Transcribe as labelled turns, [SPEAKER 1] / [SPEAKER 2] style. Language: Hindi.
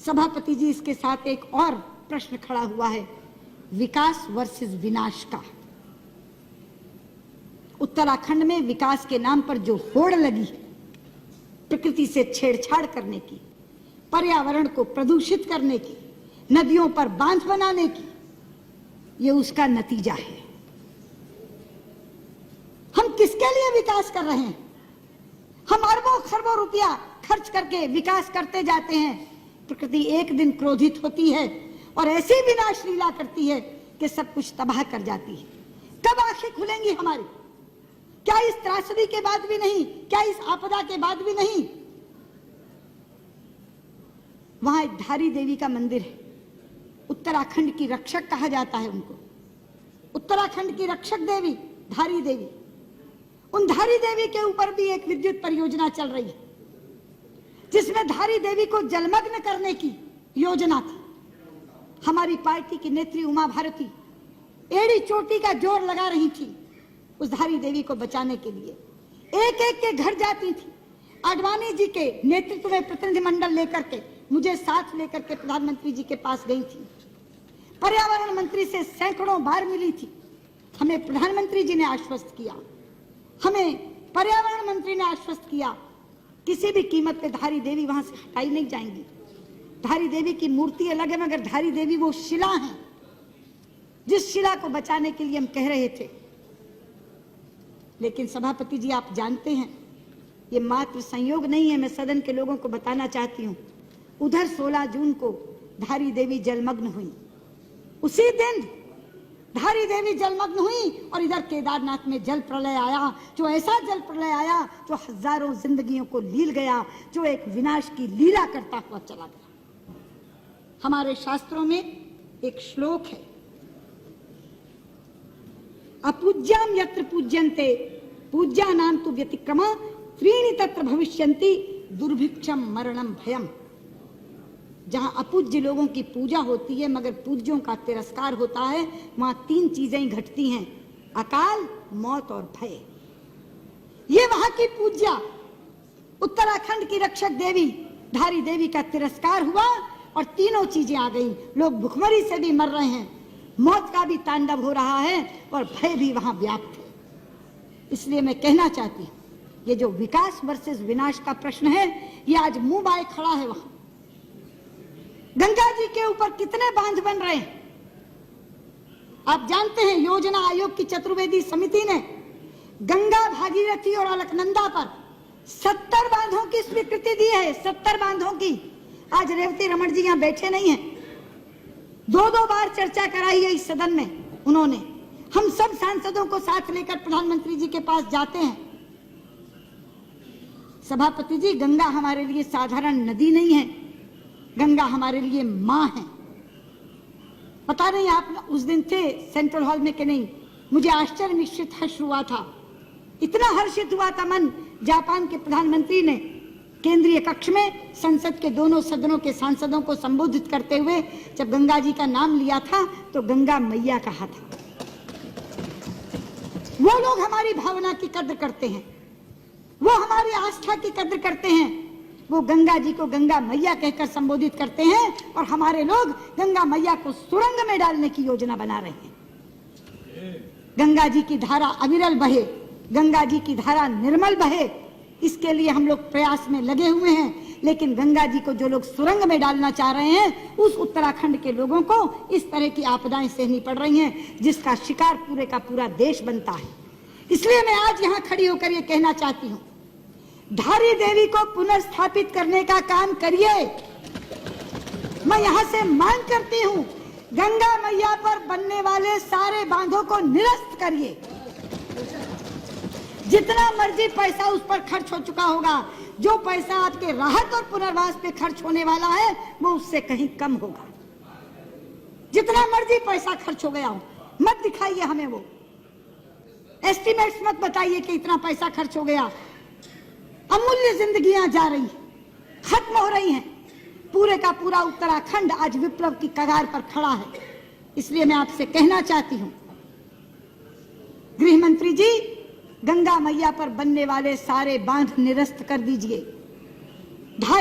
[SPEAKER 1] सभापति जी, इसके साथ एक और प्रश्न खड़ा हुआ है, विकास वर्सेस विनाश का। उत्तराखंड में विकास के नाम पर जो होड़ लगी, प्रकृति से छेड़छाड़ करने की, पर्यावरण को प्रदूषित करने की, नदियों पर बांध बनाने की, ये उसका नतीजा है। हम किसके लिए विकास कर रहे हैं? हम अरबों खरबों रुपया खर्च करके विकास करते जाते हैं। प्रकृति एक दिन क्रोधित होती है और ऐसी विनाश लीला करती है कि सब कुछ तबाह कर जाती है। कब आंखें खुलेंगी हमारी? क्या इस त्रासदी के बाद भी नहीं? क्या इस आपदा के बाद भी नहीं? वहां एक धारी देवी का मंदिर है, उत्तराखंड की रक्षक कहा जाता है उनको। उत्तराखंड की रक्षक देवी धारी देवी, उन धारी देवी के ऊपर भी एक विद्युत परियोजना चल रही है, जिसमें धारी देवी को जलमग्न करने की योजना थी। हमारी पार्टी की नेत्री उमा भारती एड़ी चोटी का जोर लगा रही थी उस धारी देवी को बचाने के लिए। एक एक के घर जाती थी। आडवाणी जी के नेतृत्व में प्रतिनिधिमंडल लेकर के, मुझे साथ लेकर के प्रधानमंत्री जी के पास गई थी। पर्यावरण मंत्री से सैकड़ों बार मिली थी। हमें प्रधानमंत्री जी ने आश्वस्त किया, हमें पर्यावरण मंत्री ने आश्वस्त किया, किसी भी कीमत पे धारी देवी वहां से हटाई नहीं जाएंगी। धारी देवी की मूर्ति अलग है, मगर धारी देवी वो शिला है जिस शिला को बचाने के लिए हम कह रहे थे। लेकिन सभापति जी, आप जानते हैं ये मात्र संयोग नहीं है। मैं सदन के लोगों को बताना चाहती हूँ, उधर 16 जून को धारी देवी जलमग्न हुई। उसी दिन धारी देवी जलमग्न हुई और इधर केदारनाथ में जल प्रलय आया, जो ऐसा जल प्रलय आया जो हजारों जिंदगियों को लील गया, जो एक विनाश की लीला करता हुआ चला गया। हमारे शास्त्रों में एक श्लोक है, अपूज्याम यत्र पूज्यन्ते पूज्यानां तु व्यतिक्रमा त्रीणि तत्र भविष्यन्ति दुर्भिक्षम मरणम भयम। जहां अपूज्य लोगों की पूजा होती है मगर पूज्यों का तिरस्कार होता है, वहां 3 चीजें घटती हैं, अकाल, मौत और भय। ये वहां की पूज्या उत्तराखंड की रक्षक देवी धारी देवी का तिरस्कार हुआ और तीनों चीजें आ गई। लोग भुखमरी से भी मर रहे हैं, मौत का भी तांडव हो रहा है और भय भी वहां व्याप्त है। इसलिए मैं कहना चाहती हूं, ये जो विकास वर्सेस विनाश का प्रश्न है, ये आज मुंह बाए खड़ा है। वहां गंगा जी के ऊपर कितने बांध बन रहे हैं आप जानते हैं। योजना आयोग की चतुर्वेदी समिति ने गंगा, भागीरथी और अलकनंदा पर 70 बांधों की स्वीकृति दी है। 70 बांधों की। आज रेवती रमन जी यहां बैठे नहीं है, 2-2 बार चर्चा कराई है इस सदन में उन्होंने। हम सब सांसदों को साथ लेकर प्रधानमंत्री जी के पास जाते हैं। सभापति जी, गंगा हमारे लिए साधारण नदी नहीं है, गंगा हमारे लिए मां है। पता नहीं आप उस दिन थे सेंट्रल हॉल में कि नहीं, मुझे आश्चर्य मिश्रित हर्ष हुआ था। इतना हर्षित हुआ था मन, जापान के प्रधानमंत्री ने केंद्रीय कक्ष में संसद के दोनों सदनों के सांसदों को संबोधित करते हुए जब गंगा जी का नाम लिया था तो गंगा मैया कहा था। वो लोग हमारी भावना की कद्र करते हैं, वो हमारी आस्था की कद्र करते हैं। वो गंगा जी को गंगा मैया कहकर संबोधित करते हैं और हमारे लोग गंगा मैया को सुरंग में डालने की योजना बना रहे हैं। गंगा जी की धारा अविरल बहे, गंगा जी की धारा निर्मल बहे, इसके लिए हम लोग प्रयास में लगे हुए हैं। लेकिन गंगा जी को जो लोग सुरंग में डालना चाह रहे हैं, उस उत्तराखंड के लोगों को इस तरह की आपदाएं सहनी पड़ रही हैं, जिसका शिकार पूरे का पूरा देश बनता है। इसलिए मैं आज यहाँ खड़ी होकर ये कहना चाहती हूँ, धारी देवी को पुनर्स्थापित करने का काम करिए। मैं यहाँ से मांग करती हूँ, गंगा मैया पर बनने वाले सारे बांधों को निरस्त करिए। जितना मर्जी पैसा उस पर खर्च हो चुका होगा, जो पैसा आपके राहत और पुनर्वास पे खर्च होने वाला है वो उससे कहीं कम होगा। जितना मर्जी पैसा खर्च हो गया हो, मत दिखाइए हमें वो एस्टिमेट्स, मत बताइए कि इतना पैसा खर्च हो गया। अमूल्य जिंदगियां जा रही, खत्म हो रही हैं। पूरे का पूरा उत्तराखंड आज विप्लव की कगार पर खड़ा है। इसलिए मैं आपसे कहना चाहती हूं, गृह मंत्री जी, गंगा मैया पर बनने वाले सारे बांध निरस्त कर दीजिए।